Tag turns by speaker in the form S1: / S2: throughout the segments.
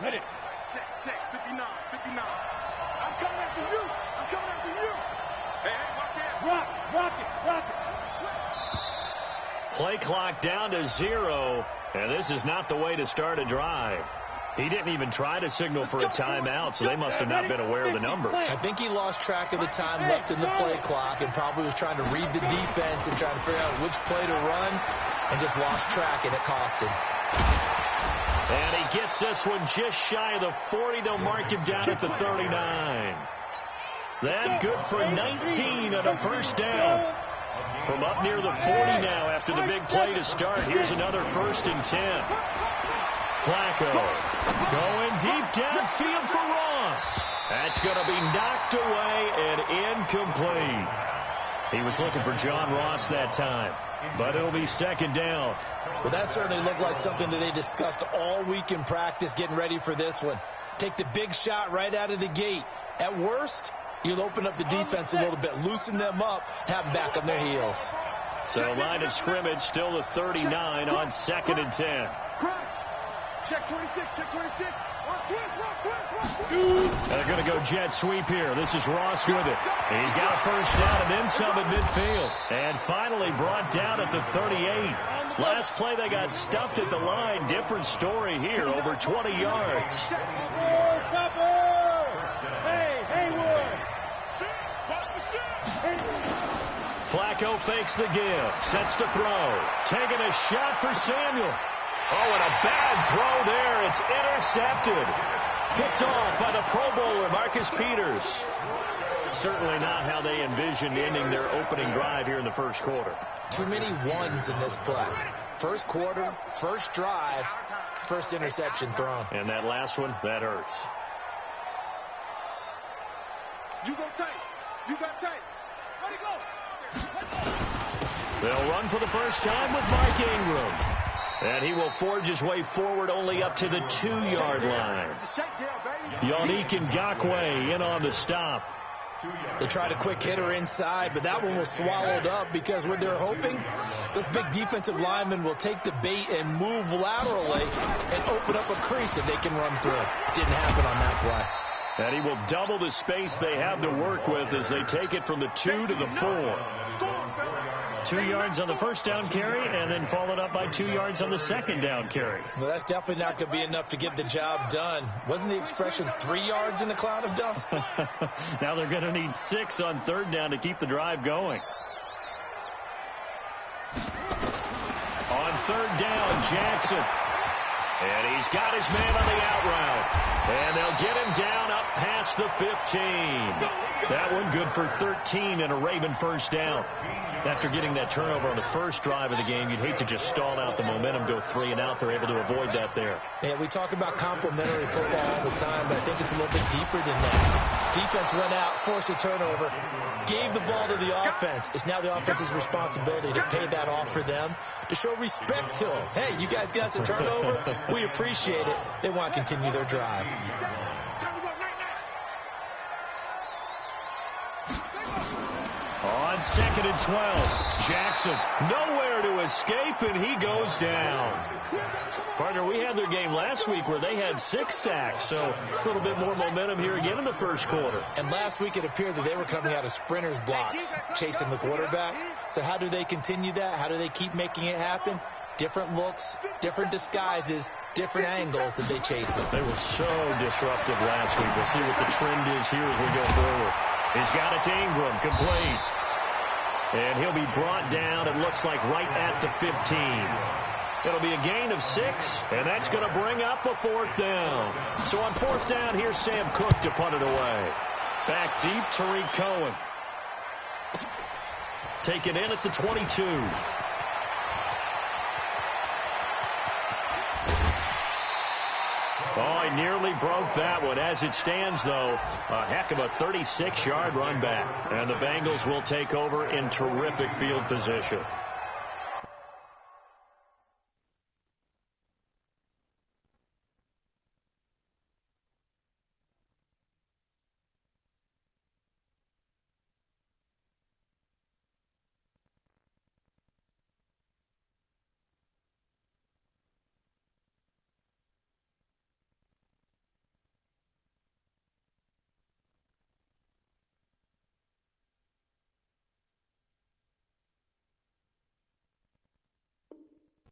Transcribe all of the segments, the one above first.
S1: Ready.
S2: Check. 59. I'm coming after you. Hey, watch it.
S1: Rock it.
S3: Play clock down to 0, and this is not the way to start a drive. He didn't even try to signal for a timeout, so they must have not been aware of the numbers.
S4: I think he lost track of the time left in the play clock and probably was trying to read the defense and trying to figure out which play to run and just lost track, and it cost him.
S3: And he gets this one just shy of the 40. They'll mark him down at the 39. That good for 19 on a first down. From up near the 40 now after the big play to start. Here's another 1st and 10. Flacco going deep downfield for Ross. That's going to be knocked away and incomplete. He was looking for John Ross that time, but it'll be 2nd down.
S4: Well, that certainly looked like something that they discussed all week in practice getting ready for this one. Take the big shot right out of the gate. At worst, you'll open up the defense a little bit, loosen them up, have them back on their heels.
S3: So line of scrimmage still the 39 on 2nd and 10.
S2: Check 26.
S3: They're going to go jet sweep here. This is Ross with it. He's got a first down and then some at midfield. And finally brought down at the 38. Last play they got stuffed at the line. Different story here, over 20 yards. Flacco fakes the give, sets to throw. Taking a shot for Samuel. Oh, and a bad throw there. It's intercepted. Picked off by the Pro Bowler, Marcus Peters. Certainly not how they envisioned ending their opening drive here in the first quarter.
S4: Too many ones in this play. First quarter, first drive, first interception thrown.
S3: And that last one, that hurts.
S2: You got tape. Ready, go.
S3: They'll run for the first time with Mark Ingram. And he will forge his way forward only up to the 2-yard line. Yannick Ngakoue in on the stop.
S4: They tried a quick hitter inside, but that one was swallowed up because what they're hoping, this big defensive lineman will take the bait and move laterally and open up a crease that they can run through. Didn't happen on that play.
S3: And he will double the space they have to work with as they take it from the 2 to the 4. 2 yards on the first down carry, and then followed up by 2 yards on the second down carry.
S4: Well, that's definitely not going to be enough to get the job done. Wasn't the expression 3 yards in a cloud of dust?
S3: Now they're going to need 6 on 3rd down to keep the drive going. On 3rd down, Jackson. And he's got his man on the out route. And they'll get him down up past the 15. That one good for 13 and a Raven first down. After getting that turnover on the first drive of the game, you'd hate to just stall out the momentum, go 3 and out. They're able to avoid that there.
S4: Yeah, we talk about complementary football all the time, but I think it's a little bit deeper than that. Defense went out, forced a turnover, gave the ball to the offense. It's now the offense's responsibility to pay that off for them, to show respect to them. Hey, you guys got us a turnover. We appreciate it. They want to continue their drive.
S3: On 2nd and 12, Jackson nowhere to escape, and he goes down. Partner, we had their game last week where they had 6 sacks, so a little bit more momentum here again in the first quarter.
S4: And last week it appeared that they were coming out of sprinters blocks, chasing the quarterback. So how do they continue that? How do they keep making it happen? Different looks, different disguises, different angles that they chase it.
S3: They were so disruptive last week. We'll see what the trend is here as we go forward. He's got it to Ingram, complete. And he'll be brought down, it looks like, right at the 15. It'll be a gain of 6, and that's going to bring up a 4th down. So on 4th down, here's Sam Cook to punt it away. Back deep, Tariq Cohen. Taken in at the 22. Oh, he nearly broke that one. As it stands, though, a heck of a 36-yard run back. And the Bengals will take over in terrific field position.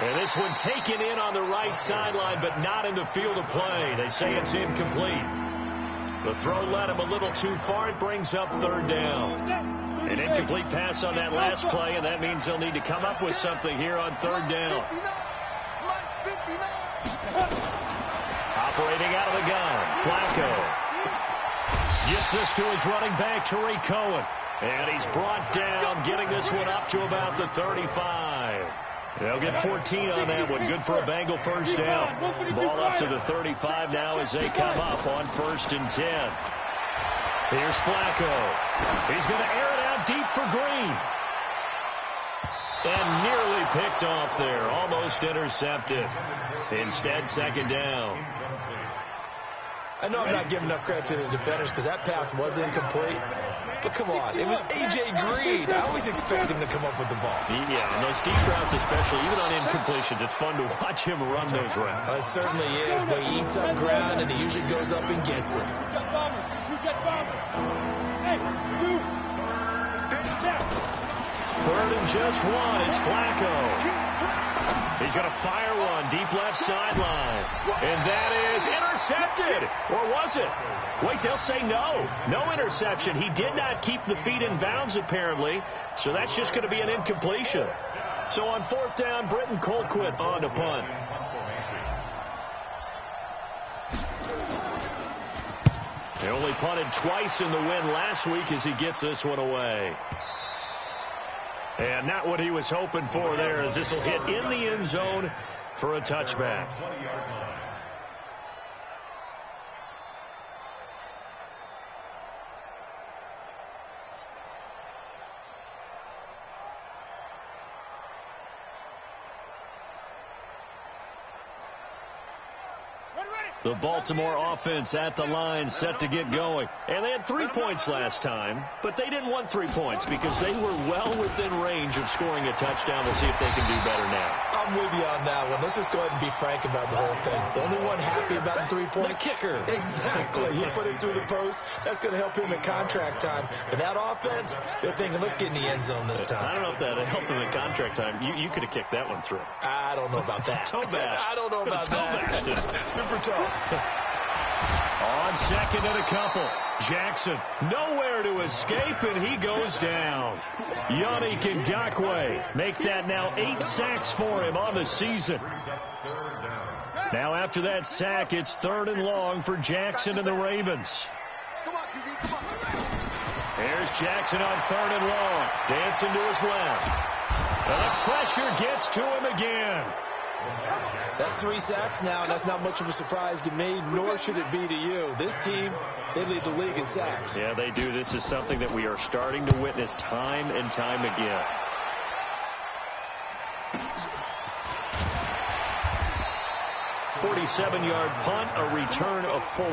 S3: And this one taken in on the right sideline, but not in the field of play. They say it's incomplete. The throw led him a little too far. It brings up third down. An incomplete pass on that last play, and that means they'll need to come up with something here on third down. Operating out of the gun, Flacco. Gets this to his running back, Tariq Cohen. And he's brought down, getting this one up to about the 35. They'll get 14 on that one. Good for a Bengal first down. Ball up to the 35 now as they come up on 1st and 10. Here's Flacco. He's going to air it out deep for Green. And nearly picked off there. Almost intercepted. Instead, 2nd down.
S4: I know I'm not giving enough credit to the defenders because that pass was incomplete. But come on, it was A.J. Green. I always expect him to come up with the ball.
S3: Yeah, on those deep routes especially, even on incompletions, it's fun to watch him run those routes.
S4: It certainly is, but he eats up ground and he usually goes up and gets it.
S3: Third and just 1. It's Flacco. He's going to fire one deep left sideline. And that is intercepted. Or was it? Wait, they'll say no. No interception. He did not keep the feet in bounds, apparently. So that's just going to be an incompletion. So on 4th down, Britton Colquitt on to punt. He only punted twice in the win last week as he gets this one away. And not what he was hoping for there, as this will hit in the end zone for a touchback. The Baltimore offense at the line, set to get going. And they had 3 points last time, but they didn't want 3 points because they were well within range of scoring a touchdown. We'll see if they can do better now.
S4: I'm with you on that one. Let's just go ahead and be frank about the whole thing. The only one happy about the 3-point?
S3: The kicker.
S4: Exactly. He put it through the post. That's going to help him in contract time. But that offense, they're thinking, let's get in the end zone this time.
S3: I don't know if that helped him in contract time. You could have kicked that one through.
S4: I don't know about that.
S3: Toe bash.
S4: I don't know about that. Super toe.
S3: On 2nd and a couple. Jackson nowhere to escape, and he goes down. Yannick Ngakoue make that now 8 sacks for him on the season. Now after that sack, it's 3rd and long for Jackson and the Ravens. Here's Jackson on 3rd and long. Dancing to his left. And the pressure gets to him again.
S4: That's 3 sacks now, and that's not much of a surprise to me, nor should it be to you. This team, they lead the league in sacks.
S3: Yeah, they do. This is something that we are starting to witness time and time again. "47-yard punt, a return of 4.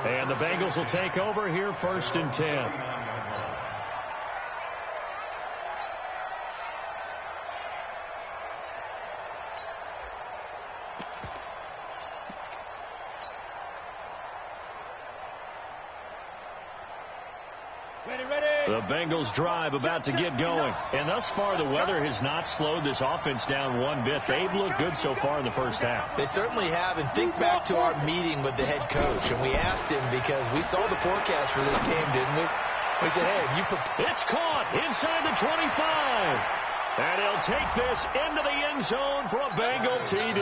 S3: And the Bengals will take over here 1st and 10. The Bengals drive about to get going. And thus far, the weather has not slowed this offense down one bit. They've looked good so far in the first half.
S4: They certainly have. And think back to our meeting with the head coach. And we asked him because we saw the forecast for this game, didn't we? We said, hey, you
S3: it's caught inside the 25. And he'll take this into the end zone for a Bengal TD.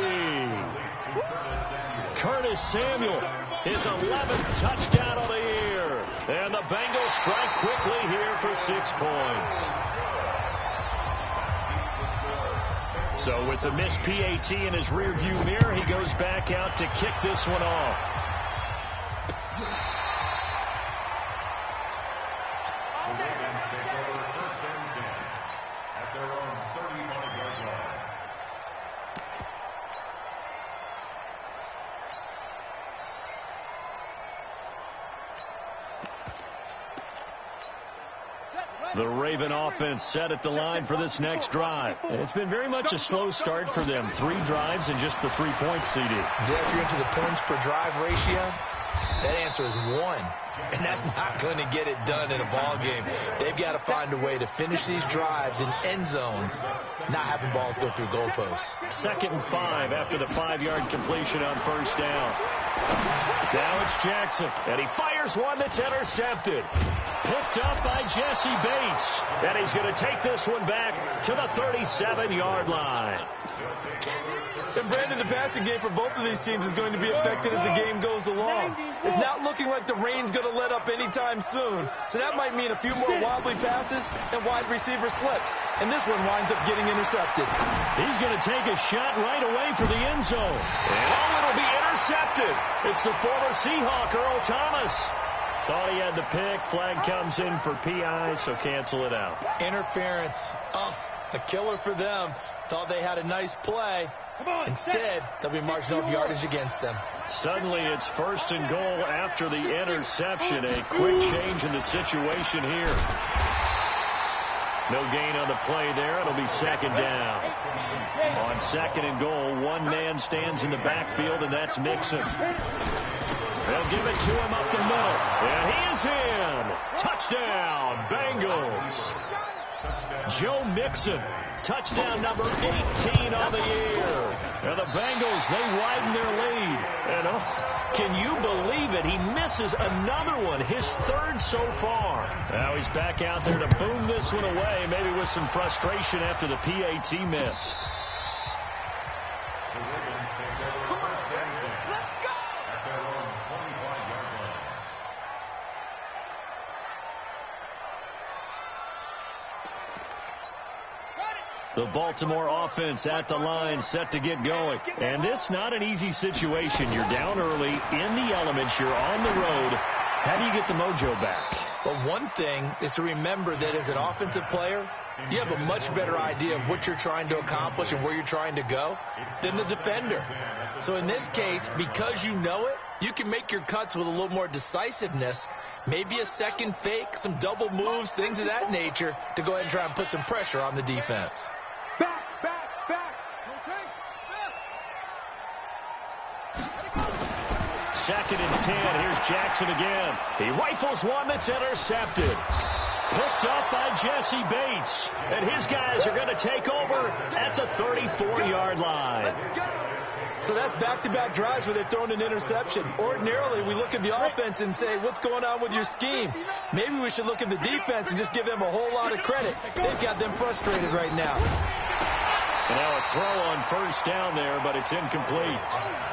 S3: Curtis Samuel, his 11th touchdown of the year. And the Bengals strike quickly here for 6 points. So with the missed PAT in his rearview mirror, he goes back out to kick this one off. The Raven offense set at the line for this next drive. And it's been very much a slow start for them. 3 drives and just the 3 points, CD.
S4: Yeah, if you're into the points per drive ratio, That answer is 1. And that's not going to get it done in a ball game. They've got to find a way to finish these drives in end zones, not having balls go through goalposts.
S3: 2nd and 5 after the 5-yard completion on first down. Now it's Jackson, and he fires one that's intercepted. Picked up by Jesse Bates. And he's going to take this one back to the 37-yard line.
S4: And Brandon, the passing game for both of these teams is going to be affected as the game goes along. It's not looking like the rain's going to let up anytime soon. So that might mean a few more wobbly passes and wide receiver slips. And this one winds up getting intercepted.
S3: He's going to take a shot right away for the end zone. And it'll be intercepted. It's the former Seahawk, Earl Thomas. Thought he had the pick. Flag comes in for PI, so cancel it out.
S4: Interference. Oh, a killer for them. Thought they had a nice play. Instead, they'll be marching off yardage against them.
S3: Suddenly, it's 1st and goal after the interception. A quick change in the situation here. No gain on the play there. It'll be 2nd down. On 2nd and goal, one man stands in the backfield, and that's Mixon. They'll give it to him up the middle. And he is in. Touchdown, Bengals. Joe Mixon. Touchdown number 18 on the year. And the Bengals, they widen their lead. And can you believe it? He misses another one, his 3rd so far. Now he's back out there to boom this one away, maybe with some frustration after the PAT miss. The Baltimore offense at the line, set to get going. And this not an easy situation. You're down early, in the elements, you're on the road. How do you get the mojo back?
S4: Well, one thing is to remember that as an offensive player, you have a much better idea of what you're trying to accomplish and where you're trying to go than the defender. So in this case, because you know it, you can make your cuts with a little more decisiveness, maybe a second fake, some double moves, things of that nature, to go ahead and try and put some pressure on the defense.
S2: Back.
S3: 2nd and 10. Here's Jackson again. He rifles one that's intercepted. Picked up by Jesse Bates. And his guys are going to take over at the 34-yard line.
S4: So that's back-to-back drives where they've thrown an interception. Ordinarily, we look at the offense and say, what's going on with your scheme? Maybe we should look at the defense and just give them a whole lot of credit. They've got them frustrated right now.
S3: And now a throw on first down there, but it's incomplete.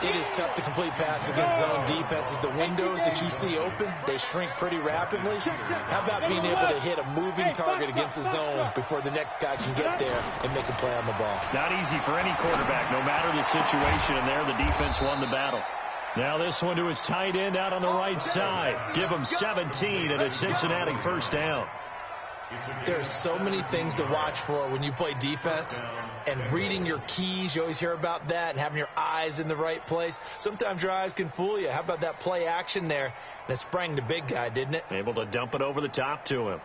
S4: It is tough to complete passes against zone defenses. The windows that you see open, they shrink pretty rapidly. How about being able to hit a moving target against a zone before the next guy can get there and make a play on the ball?
S3: Not easy for any quarterback, no matter the situation. And there, the defense won the battle. Now this one to his tight end out on the right side. Give him 17 and a Cincinnati first down.
S4: There are so many things to watch for when you play defense, and reading your keys, you always hear about that, and having your eyes in the right place. Sometimes your eyes can fool you. How about that play action there? And it sprang the big guy, didn't it?
S3: Able to dump it over the top to him.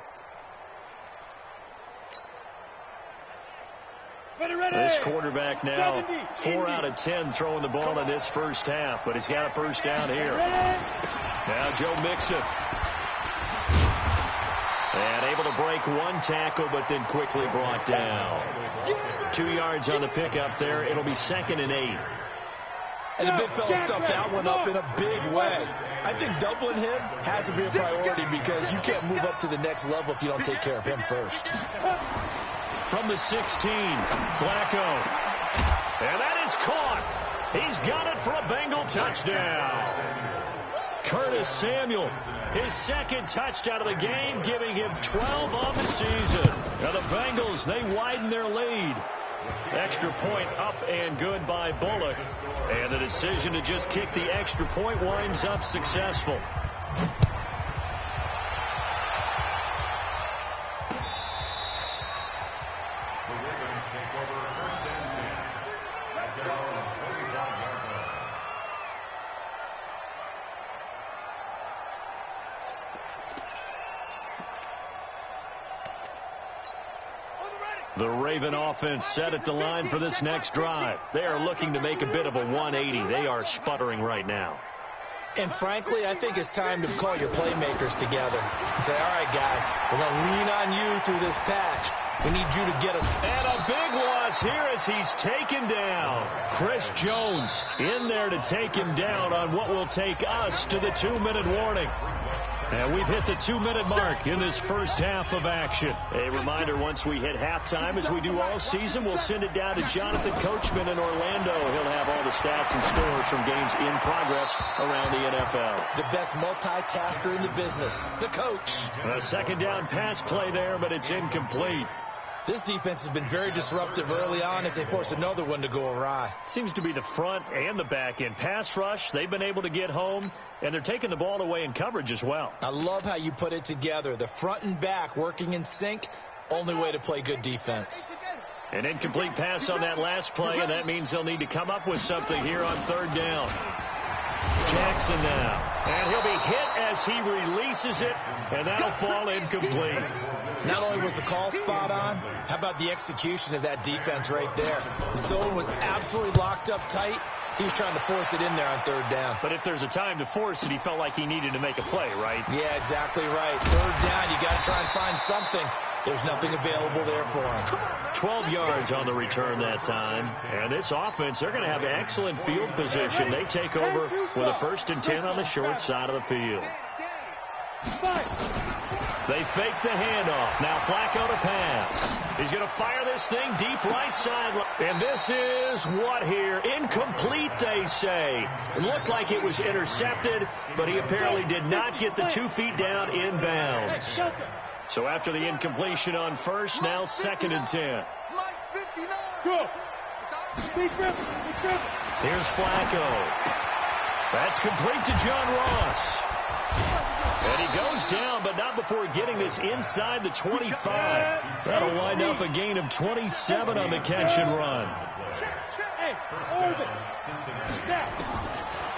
S3: This quarterback now 4 out of 10 throwing the ball in this first half, but he's got a first down here. Now Joe Mixon. And able to break one tackle, but then quickly brought down. 2 yards on the pickup there. It'll be 2nd and 8.
S4: And the big fella stuffed that one up in a big way. I think doubling him has to be a priority because you can't move up to the next level if you don't take care of him first.
S3: From the 16, Flacco. And that is caught. He's got it for a Bengal touchdown. Curtis Samuel, his 2nd touchdown of the game, giving him 12 on the season. Now the Bengals, they widen their lead. Extra point up and good by Bullock. And the decision to just kick the extra point winds up successful. The Raven offense set at the line for this next drive. They are looking to make a bit of a 180. They are sputtering right now.
S4: And frankly, I think it's time to call your playmakers together and say, all right, guys, we're going to lean on you through this patch. We need you to get us.
S3: And a big loss here as he's taken down. Chris Jones in there to take him down on what will take us to the 2-minute warning. And we've hit the 2-minute mark in this first half of action. A reminder, once we hit halftime, as we do all season, we'll send it down to Jonathan Coachman in Orlando. He'll have all the stats and scores from games in progress around the NFL.
S4: The best multitasker in the business, the coach.
S3: A second down pass play there, but it's incomplete.
S4: This defense has been very disruptive early on as they force another one to go awry.
S3: Seems to be the front and the back end. Pass rush, they've been able to get home, and they're taking the ball away in coverage as well.
S4: I love how you put it together. The front and back working in sync, only way to play good defense.
S3: An incomplete pass on that last play, and that means they'll need to come up with something here on third down. Jackson now. And he'll be hit as he releases it, and that'll fall incomplete.
S4: Not only was the call spot on, how about the execution of that defense right there? The zone was absolutely locked up tight. He was trying to force it in there on third down.
S3: But if there's a time to force it, he felt like he needed to make a play, right?
S4: Yeah, exactly right. Third down, you got to try and find something. There's nothing available there for him.
S3: 12 yards on the return that time. And this offense, they're going to have excellent field position. They take over with a 1st and 10 on the short side of the field. They fake the handoff. Now Flacco to pass. He's going to fire this thing deep right side. And this is what here? Incomplete, they say. It looked like it was intercepted, but he apparently did not get the 2 feet down inbounds. So after the incompletion on first, now 2nd and 10. Here's Flacco. That's complete to John Ross. And he goes down, but not before getting this inside the 25. That'll wind up a gain of 27 on the catch and run.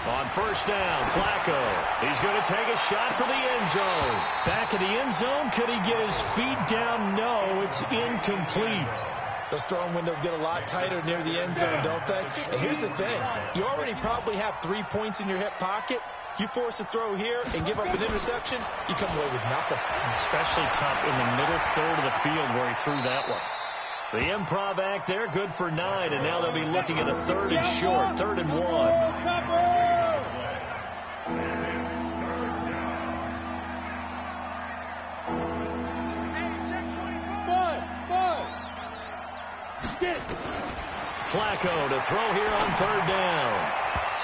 S3: On first down, Flacco. He's going to take a shot for the end zone. Back of the end zone. Could he get his feet down? No, it's incomplete.
S4: Those throwing windows get a lot tighter near the end zone, don't they? And here's the thing. You already probably have 3 points in your hip pocket. You force a throw here and give up an interception, you come away with nothing.
S3: Especially tough in the middle third of the field where he threw that one. The improv act there, good for 9, and now they'll be looking at a 3rd and short, 3rd and 1. Flacco to throw here on 3rd down.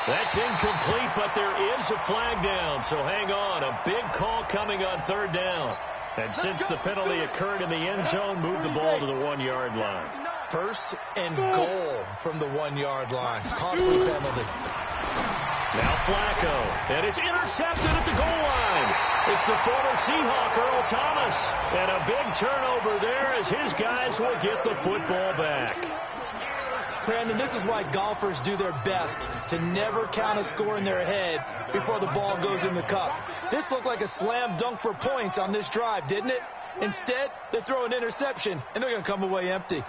S3: That's incomplete, but there is a flag down, so hang on. A big call coming on 3rd down. And since the penalty occurred in the end zone, move the ball to the 1-yard line.
S4: 1st and goal from the 1-yard line. Costly penalty.
S3: Now Flacco, and it's intercepted at the goal line. It's the former Seahawk, Earl Thomas. And a big turnover there as his guys will get the football back.
S4: Brandon, this is why golfers do their best to never count a score in their head before the ball goes in the cup. This looked like a slam dunk for points on this drive, didn't it? Instead, they throw an interception, and they're going to come away empty.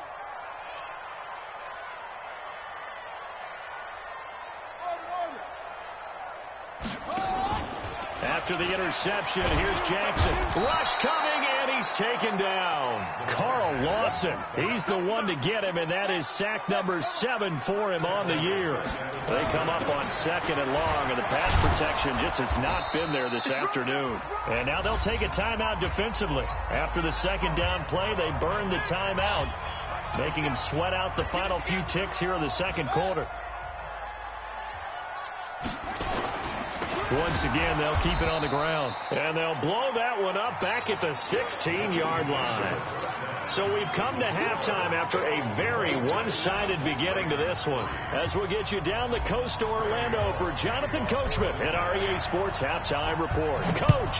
S3: After the interception, here's Jackson. Rush coming, and he's taken down. Carl Lawson, he's the one to get him, and that is sack number 7 for him on the year. They come up on 2nd and long, and the pass protection just has not been there this afternoon. And now they'll take a timeout defensively. After the 2nd down play, they burn the timeout, making him sweat out the final few ticks here in the 2nd quarter. Once again, they'll keep it on the ground. And they'll blow that one up back at the 16-yard line. So we've come to halftime after a very one-sided beginning to this one. As we'll get you down the coast to Orlando for Jonathan Coachman at our EA Sports Halftime Report. Coach,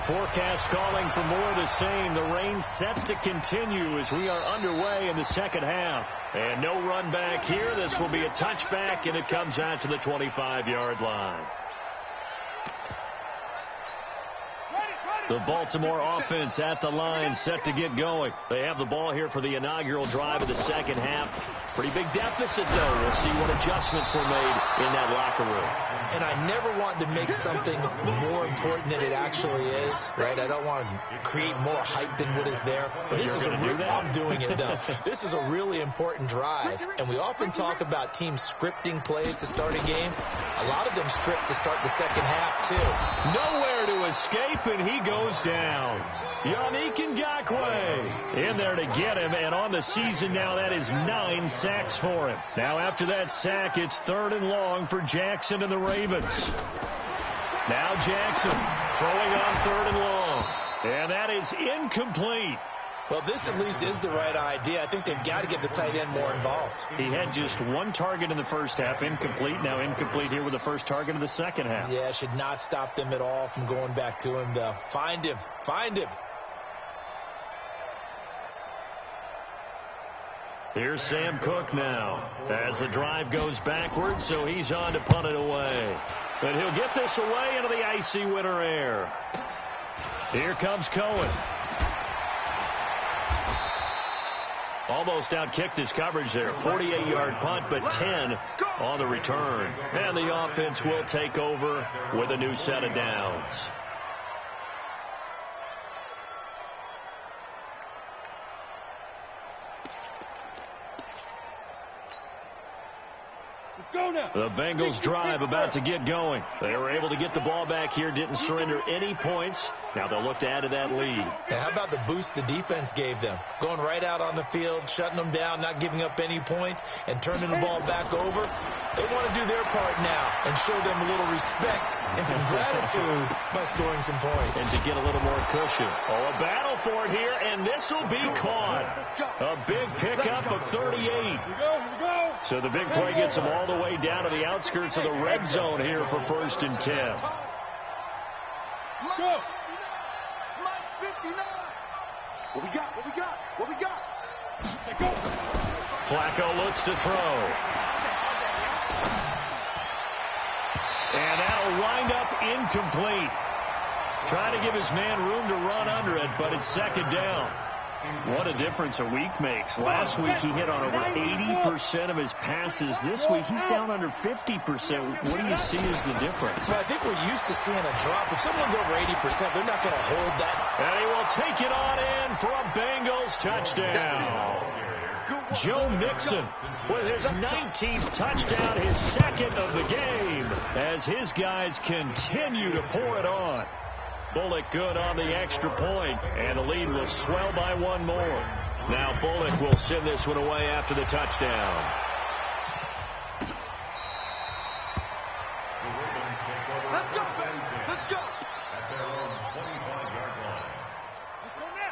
S3: forecast calling for more of the same. The rain set to continue as we are underway in the 2nd half. And no run back here. This will be a touchback, and it comes out to the 25-yard line. The Baltimore offense at the line, set to get going. They have the ball here for the inaugural drive of the second half. Pretty big deficit, though. We'll see what adjustments were made in that locker room.
S4: And I never want to make something more important than it actually is, right? I don't want to create more hype than what is there. But this is I'm doing it, though. This is a really important drive. And we often talk about teams scripting plays to start a game. A lot of them script to start the second half, too.
S3: Nowhere to escape, and he goes down. Yannick Ngakoue in there to get him, and on the season now, that is 9 sacks for him. Now after that sack, it's 3rd and long for Jackson and the Ravens. Now Jackson throwing on 3rd and long, and that is incomplete.
S4: Well, this at least is the right idea. I think they've got to get the tight end more involved.
S3: He had just 1 target in the first half, incomplete. Now incomplete here with the first target of the second half.
S4: Yeah, should not stop them at all from going back to him, though. Find him. Find him.
S3: Here's Sam Cook now as the drive goes backwards, so he's on to punt it away. But he'll get this away into the icy winter air. Here comes Cohen. Almost outkicked his coverage there. 48-yard punt, but 10 on the return. And the offense will take over with a new set of downs. The Bengals drive about to get going. They were able to get the ball back here, didn't surrender any points. Now they'll look to add to that lead.
S4: Yeah, how about the boost the defense gave them? Going right out on the field, shutting them down, not giving up any points, and turning the ball back over. They want to do their part now and show them a little respect and some gratitude by scoring some points.
S3: And to get a little more cushion. Oh, a battle for it here, and this will be caught. A big pickup of 38.
S2: Here we go.
S3: So the big play gets them all the way down to the outskirts of the red zone here for 1st and 10.
S2: Go.
S1: What we got?
S2: Go.
S3: Flacco looks to throw. And that'll wind up incomplete. Trying to give his man room to run under it, but it's 2nd down. What a difference a week makes. Last week he hit on over 80% of his passes. This week he's down under 50%. What do you see as the difference?
S4: Well, I think we're used to seeing a drop. If someone's over 80%, they're not going to hold that.
S3: And he will take it on in for a Bengals touchdown. Joe Mixon with his 19th touchdown, his 2nd of the game, as his guys continue to pour it on. Bullock good on the extra point, and the lead will swell by 1 more. Now Bullock will send this one away after the touchdown.
S1: Let's go.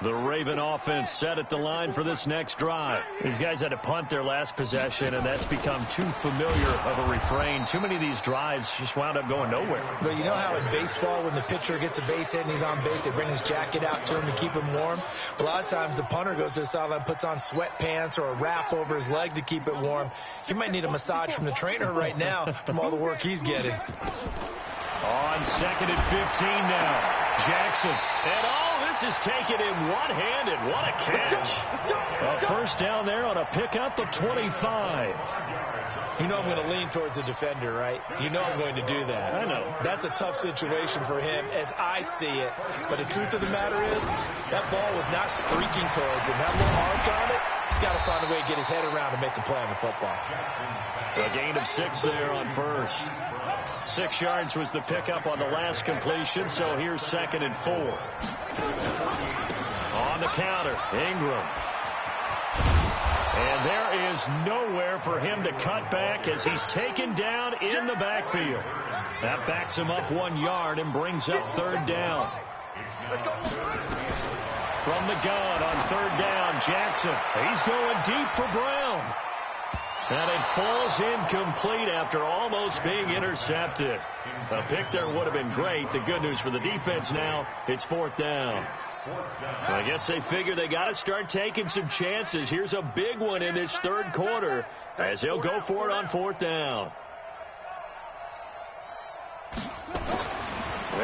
S3: The Raven offense set at the line for this next drive. These guys had to punt their last possession, and that's become too familiar of a refrain. Too many of these drives just wound up going nowhere.
S4: But you know how in baseball, when the pitcher gets a base hit and he's on base, they bring his jacket out to him to keep him warm? A lot of times the punter goes to the sideline, puts on sweatpants or a wrap over his leg to keep it warm. He might need a massage from the trainer right now from all the work he's getting.
S3: On 2nd and 15 now. Jackson. And this is taken in one-handed. What a catch. A 1st down there on a pickup of 25.
S4: You know I'm going to lean towards the defender, right? You know I'm going to do that.
S3: I know.
S4: That's a tough situation for him as I see it. But the truth of the matter is, that ball was not streaking towards him. That little arc on it, he's got to find a way to get his head around and make a play on the football.
S3: A gain of 6 there on 1st. 6 yards was the pickup on the last completion, so here's 2nd and 4. On the counter, Ingram. And there is nowhere for him to cut back as he's taken down in the backfield. That backs him up 1 yard and brings up 3rd down. From the gun on 3rd down, Jackson. He's going deep for Brown. And it falls incomplete after almost being intercepted. A pick there would have been great. The good news for the defense now, it's 4th down. I guess they figure they got to start taking some chances. Here's a big one in this 3rd quarter as he'll go for it on 4th down.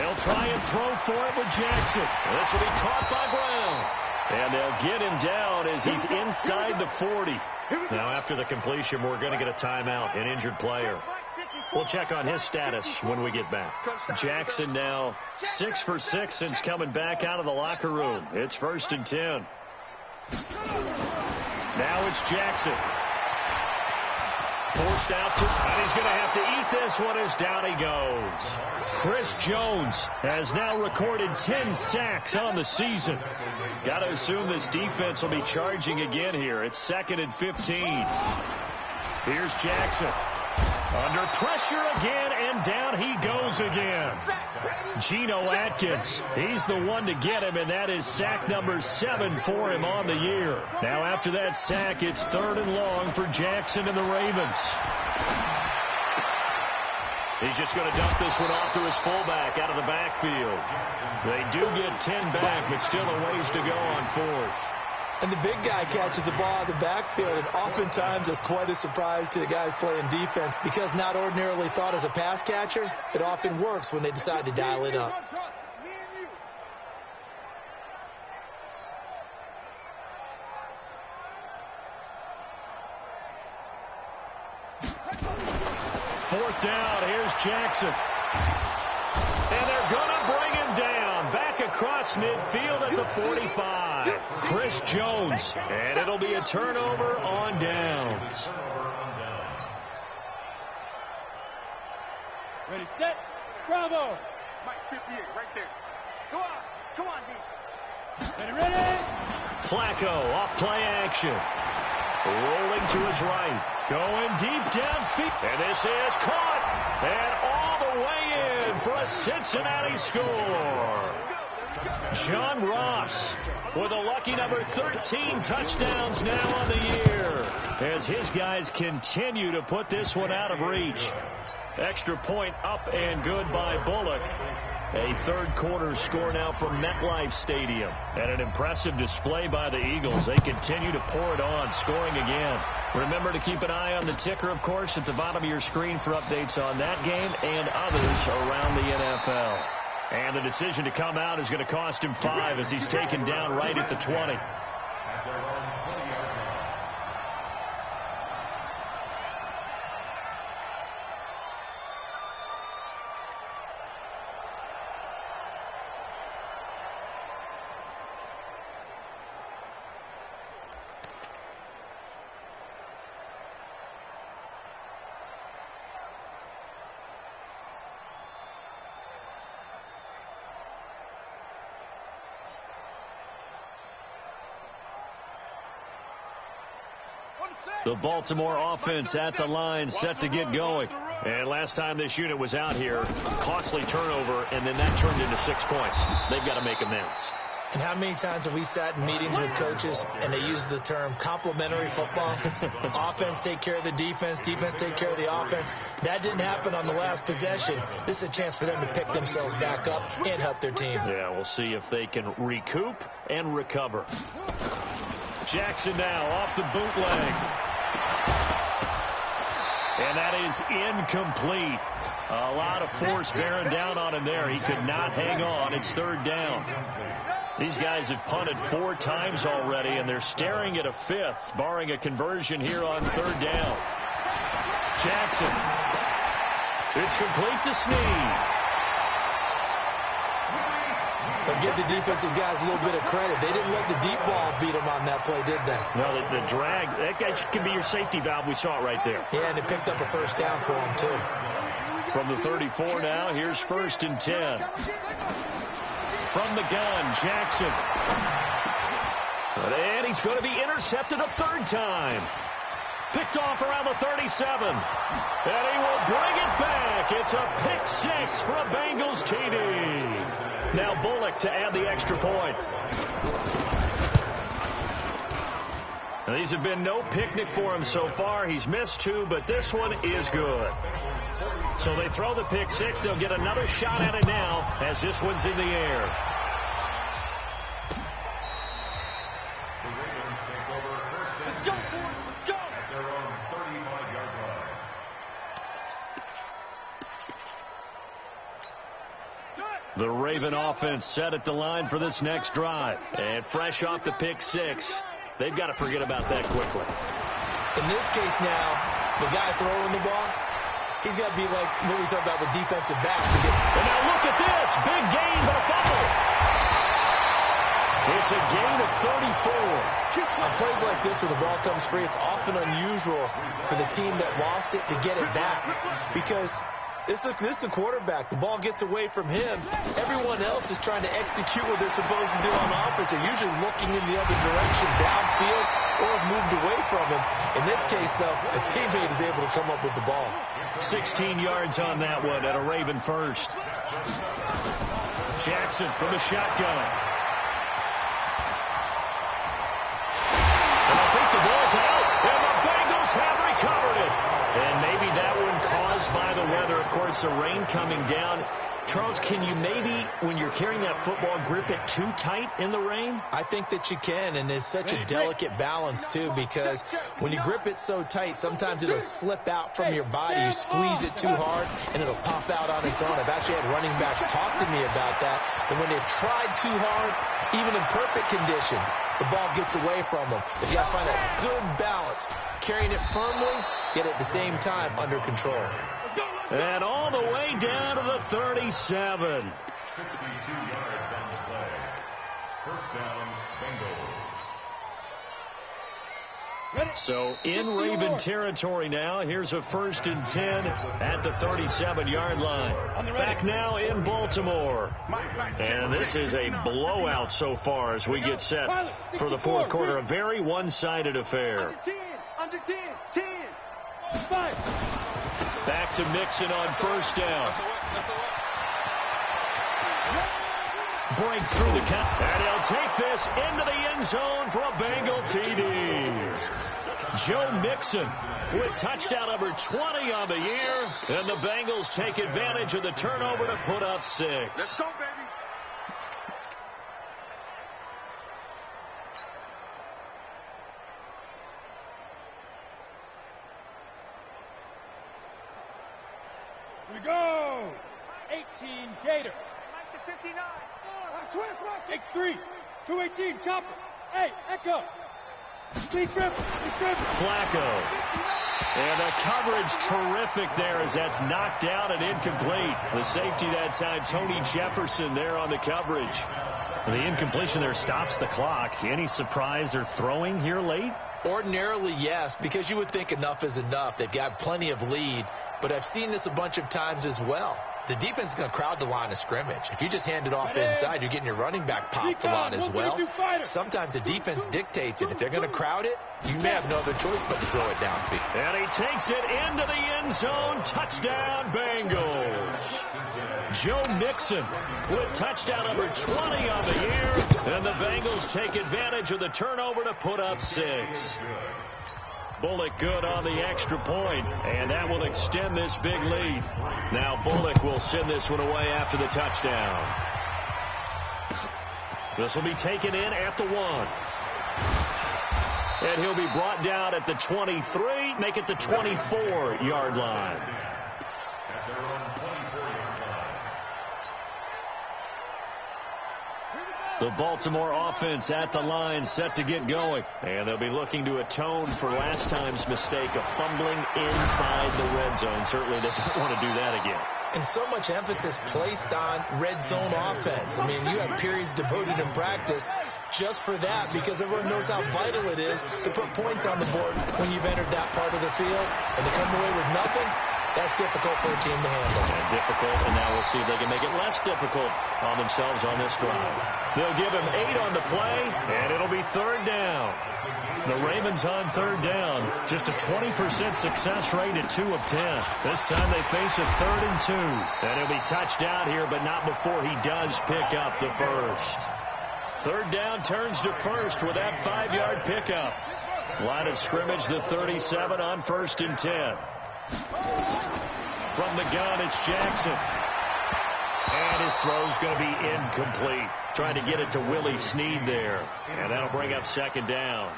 S3: They'll try and throw for it with Jackson. This will be caught by Brown. And they'll get him down as he's inside the 40. Now, after the completion, we're going to get a timeout, an injured player. We'll check on his status when we get back. Jackson now 6 for 6 since coming back out of the locker room. It's 1st and 10. Now it's Jackson. Forced out to, and he's going to have to eat this one as down he goes. Chris Jones has now recorded 10 sacks on the season. Got to assume this defense will be charging again here. It's 2nd and 15. Here's Jackson. Under pressure again, and down he goes again. Geno Atkins, he's the one to get him, and that is sack number 7 for him on the year. Now after that sack, it's 3rd and long for Jackson and the Ravens. He's just going to dump this one off to his fullback out of the backfield. They do get 10 back, but still a ways to go on 4th.
S4: And the big guy catches the ball out of the backfield, and oftentimes it's quite a surprise to the guys playing defense because not ordinarily thought as a pass catcher, it often works when they decide to dial it up.
S3: Fourth down, here's Jackson. And they're going to bring him down. Back across midfield at the 45. Chris Jones. And it'll be a turnover on downs.
S2: Ready, set, Bravo.
S1: Mike 58, right there. Come on, D.
S2: Ready.
S3: Flacco off play action. Rolling to his right. Going deep downfield. And this is caught. And all the way in for a Cincinnati score. John Ross with a lucky number 13 touchdowns now on the year as his guys continue to put this one out of reach. Extra point up and good by Bullock. A third-quarter score now from MetLife Stadium. And an impressive display by the Eagles. They continue to pour it on, scoring again. Remember to keep an eye on the ticker, of course, at the bottom of your screen for updates on that game and others around the NFL. And the decision to come out is going to cost him 5 as he's taken down right at the 20. The Baltimore offense at the line, set to get going. And last time this unit was out here, costly turnover, and then that turned into 6 points. They've got to make amends.
S4: And how many times have we sat in meetings with coaches and they use the term complementary football? Offense take care of the defense, defense take care of the offense. That didn't happen on the last possession. This is a chance for them to pick themselves back up and help their team.
S3: Yeah, we'll see if they can recoup and recover. Jackson now off the bootleg. And that is incomplete. A lot of force bearing down on him there. He could not hang on. It's 3rd down. These guys have punted 4 times already, and they're staring at a 5th, barring a conversion here on 3rd down. Jackson. It's complete to Snead.
S4: But give the defensive guys a little bit of credit. They didn't let the deep ball beat them on that play, did they?
S3: No, the drag, that guy can be your safety valve. We saw it right there.
S4: Yeah, and it picked up a 1st down for him, too.
S3: From the 34 now, here's 1st and 10. From the gun, Jackson. And he's going to be intercepted a 3rd time. Picked off around the 37. And he will bring it back. It's a pick 6 for a Bengals TD. Now Bullock to add the extra point. Now, these have been no picnic for him so far. He's missed 2, but this one is good. So they throw the pick 6. They'll get another shot at it now as this one's in the air.
S1: Let's go, boys. Let's go.
S2: At their own 35-yard line.
S3: Raven offense set at the line for this next drive. And fresh off the pick six, they've got to forget about that quickly.
S4: In this case now, the guy throwing the ball, he's got to be like what we talk about with defensive backs.
S3: And now look at this. Big gain, but a fumble. It's a gain of 34.
S4: On plays like this where the ball comes free, it's often unusual for the team that lost it to get it back because this is the quarterback. The ball gets away from him. Everyone else is trying to execute what they're supposed to do on offense. They're usually looking in the other direction, downfield, or have moved away from him. In this case, though, a teammate is able to come up with the ball.
S3: 16 yards on that one at a Raven first. Jackson from the shotgun. And I think the ball's out, and the Bengals have recovered it. And maybe that one caused by the weather. Of course, the rain coming down. Charles, can you maybe, when you're carrying that football, grip it too tight in the rain?
S4: I think that you can, and it's such a delicate balance, too, because when you grip it so tight, sometimes it'll slip out from your body. You squeeze it too hard, and it'll pop out on its own. I've actually had running backs talk to me about that when they've tried too hard, even in perfect conditions, the ball gets away from them. But you got to find that good balance, carrying it firmly, yet at the same time under control.
S3: And all the way down to the 37.
S2: 62 yards on the play. First down, Bengals.
S3: So in Raven territory now. Here's a 1st and 10 at the 37-yard line. Back now in Baltimore. And this is a blowout so far as we get set for the fourth quarter. A very one-sided affair.
S1: Under 10, 10. 5.
S3: Back to Mixon on first down. Breaks through the count. And he'll take this into the end zone for a Bengal TD. Joe Mixon with touchdown number 20 on the year. And the Bengals take advantage of the turnover to put up 6.
S1: Let's go, baby.
S2: We go. 18 Gator.
S1: Mike to 59.
S2: Takes 3. 218 Chopper. Hey, Echo. Speed trip.
S3: Flacco. And the coverage terrific there as that's knocked down and incomplete. The safety that time, Tony Jefferson there on the coverage. The incompletion there stops the clock. Any surprise they're throwing here late?
S4: Ordinarily, yes, because you would think enough is enough. They've got plenty of lead, but I've seen this a bunch of times as well. The defense is going to crowd the line of scrimmage. If you just hand it off inside, you're getting your running back popped a lot as well. Sometimes the defense dictates it. If they're going to crowd it, you may have no other choice but to throw it downfield.
S3: And he takes it into the end zone. Touchdown, Bengals. Joe Mixon with touchdown number 20 on the year. And the Bengals take advantage of the turnover to put up 6. Bullock good on the extra point, and that will extend this big lead. Now Bullock will send this one away after the touchdown. This will be taken in at the 1. And he'll be brought down at the 23, make it the 24-yard line. The Baltimore offense at the line set to get going. And they'll be looking to atone for last time's mistake of fumbling inside the red zone. Certainly they don't want to do that again.
S4: And so much emphasis placed on red zone offense. I mean, you have periods devoted in practice just for that because everyone knows how vital it is to put points on the board when you've entered that part of the field. And to come away with nothing, that's difficult for a team to handle.
S3: And difficult, and now we'll see if they can make it less difficult on themselves on this drive. They'll give him 8 on the play, and it'll be 3rd down. The Ravens on 3rd down. Just a 20% success rate at 2 of 10. This time they face a 3rd and 2. And he'll be touched out here, but not before he does pick up the first. 3rd down turns to first with that 5-yard pickup. Line of scrimmage, the 37 on 1st and 10. From the gun, it's Jackson. And his throw's going to be incomplete. Trying to get it to Willie Snead there. And that'll bring up 2nd down.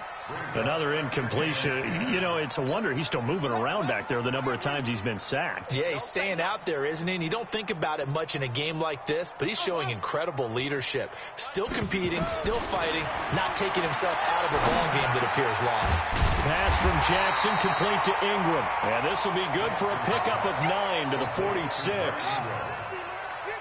S3: Another incompletion. You know, it's a wonder he's still moving around back there the number of times he's been sacked.
S4: Yeah, he's staying out there, isn't he? And you don't think about it much in a game like this, but he's showing incredible leadership. Still competing, still fighting, not taking himself out of a ball game that appears lost.
S3: Pass from Jackson, complete to Ingram. And this will be good for a pickup of 9 to the 46.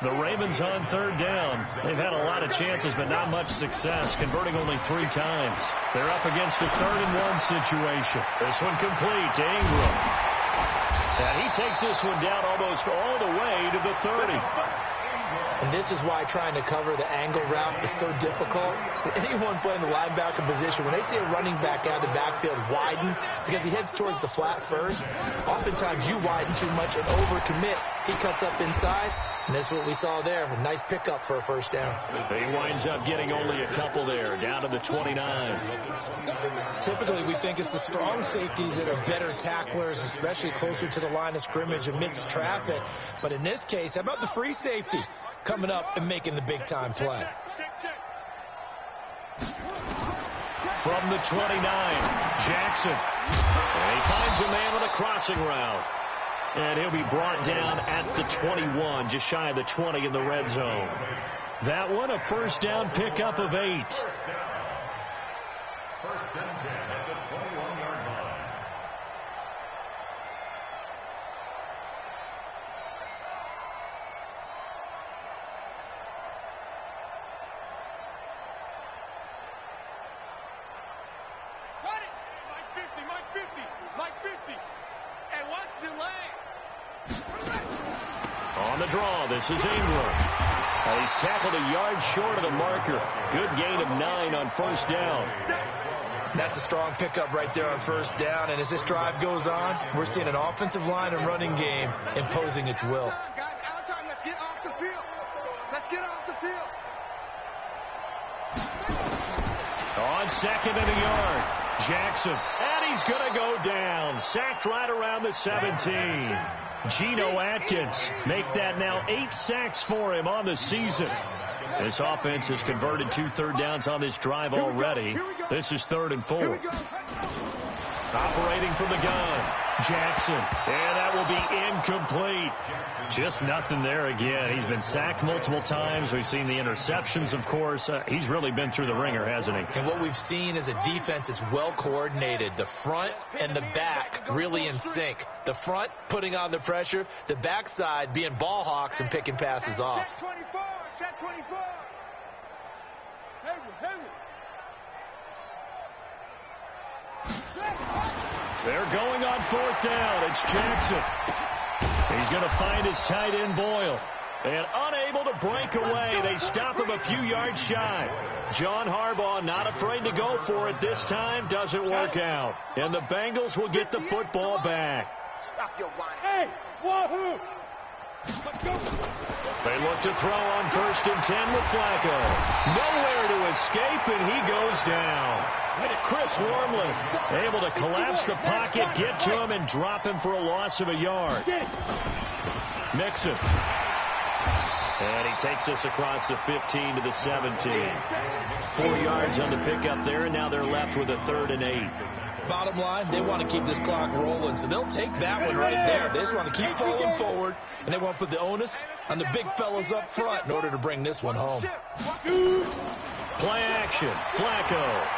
S3: The Ravens on third down. They've had a lot of chances, but not much success, converting only 3 times. They're up against a 3rd-and-1 situation. This one complete to Ingram. And he takes this one down almost all the way to the 30.
S4: And this is why trying to cover the angle route is so difficult. Anyone playing the linebacker position, when they see a running back out of the backfield widen because he heads towards the flat first, oftentimes you widen too much and overcommit. He cuts up inside, and this is what we saw there. A nice pickup for a first down.
S3: He winds up getting only a couple there, down to the 29.
S4: Typically, we think it's the strong safeties that are better tacklers, especially closer to the line of scrimmage amidst traffic. But in this case, how about the free safety coming up and making the big-time play?
S3: From the 29, Jackson. And he finds a man on a crossing route. And he'll be brought down at the 21, just shy of the 20 in the red zone. That one, a first down pickup of 8.
S2: First and 10 at the 21-yard line.
S1: Got it! Mike 50, Mike 50. Hey, watch the lane.
S3: On the draw, this is Ingram. He's tackled a yard short of the marker. Good gain of 9 on first down.
S4: That's a strong pickup right there on first down. And as this drive goes on, we're seeing an offensive line and running game imposing its will.
S1: Guys, our time. Let's get off the field. Let's get off the field.
S3: On 2nd and a yard, Jackson. And he's going to go down. Sacked right around the 17. Geno Atkins make that now 8 sacks for him on the season. This offense has converted 2 third downs on this drive already. This is 3rd and 4. Operating from the gun, Jackson. And that will be incomplete. Just nothing there again. He's been sacked multiple times. We've seen the interceptions, of course. He's really been through the ringer, hasn't he?
S4: And what we've seen is a defense that's well coordinated. The front and the back really in sync. The front putting on the pressure. The backside being ball hawks and picking passes off.
S1: Check 24. Check 24. Heavy.
S3: They're going on 4th down. It's Jackson. He's going to find his tight end, Boyle. And unable to break away. They stop him a few yards shy. John Harbaugh not afraid to go for it this time. Doesn't work out. And the Bengals will get the football back.
S1: Stop your whining. Hey, wahoo! Let's go.
S3: They look to throw on 1st and 10 with Flacco. Nowhere to escape, and he goes down. Chris Wormley able to collapse the pocket, get to him, and drop him for a loss of a yard. Mixon. And he takes us across the 15 to the 17. 4 yards on the pickup there, and now they're left with a 3rd and 8.
S4: Bottom line, they want to keep this clock rolling, so they'll take that one right there. They just want to keep falling forward, and they want to put the onus on the big fellas up front in order to bring this one home.
S3: Play action, Flacco.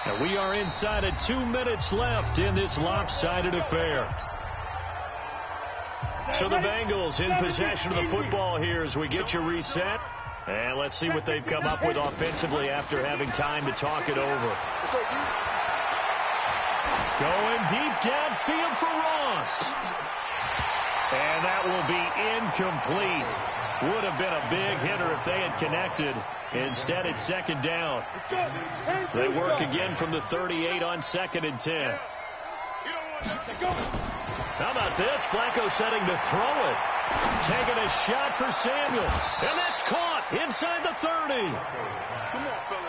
S3: Now we are inside of 2 minutes left in this lopsided affair. So the Bengals in possession of the football here as we get you reset. And let's see what they've come up with offensively after having time to talk it over. Going deep downfield for Ross. And that will be incomplete. Would have been a big hitter if they had connected. Instead, it's 2nd down. They work again from the 38 on 2nd and 10. How about this? Flacco setting to throw it. Taking a shot for Samuel. And that's caught inside the 30.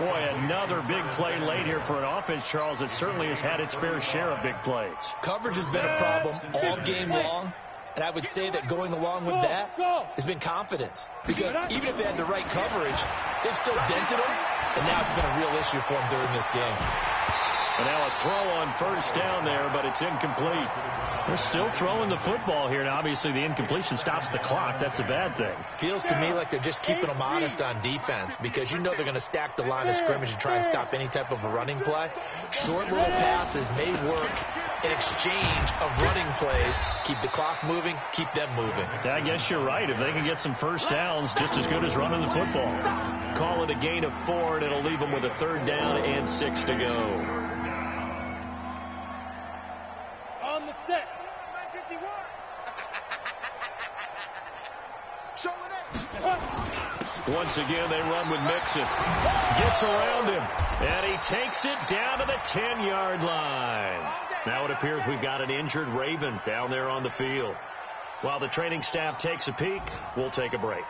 S3: Boy, another big play late here for an offense, Charles, that certainly has had its fair share of big plays.
S4: Coverage has been a problem all game long. And I would say that going along with that has been confidence. Because even if they had the right coverage, they've still dented them And now it's been a real issue for him during this game.
S3: And now a throw on first down there, but it's incomplete. They're still throwing the football here. Now, obviously, the incompletion stops the clock. That's a bad thing.
S4: Feels to me like they're just keeping them honest on defense because you know they're going to stack the line of scrimmage and try and stop any type of a running play. Short little passes may work in exchange of running plays. Keep the clock moving, keep them moving.
S3: I guess you're right. If they can get some first downs, just as good as running the football. Call it a gain of 4, and it'll leave them with a 3rd down and 6 to go.
S1: On the set. 51.
S3: Once again, they run with Mixon. Gets around him, and he takes it down to the 10-yard line. Now it appears we've got an injured Raven down there on the field. While the training staff takes a peek, we'll take a break.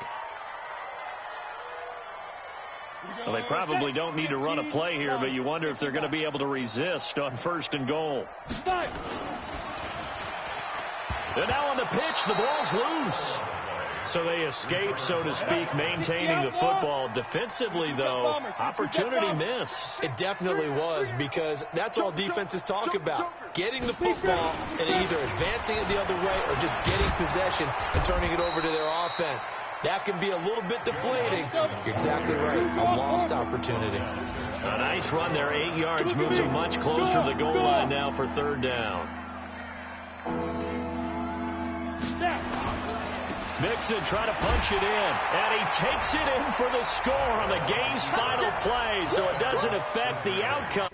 S3: Well, they probably don't need to run a play here, but you wonder if they're going to be able to resist on 1st and goal. And now on the pitch, the ball's loose. So they escape, so to speak, maintaining the football. Defensively, though, opportunity missed.
S4: It definitely was, because that's all defenses talk about. Getting the football and either advancing it the other way or just getting possession and turning it over to their offense. That can be a little bit deflating. You're exactly right. A lost opportunity.
S3: A nice run there, 8 yards, moves them much closer to the goal line now for 3rd down. Mixon trying to punch it in, and he takes it in for the score on the game's final play, so it doesn't affect the outcome.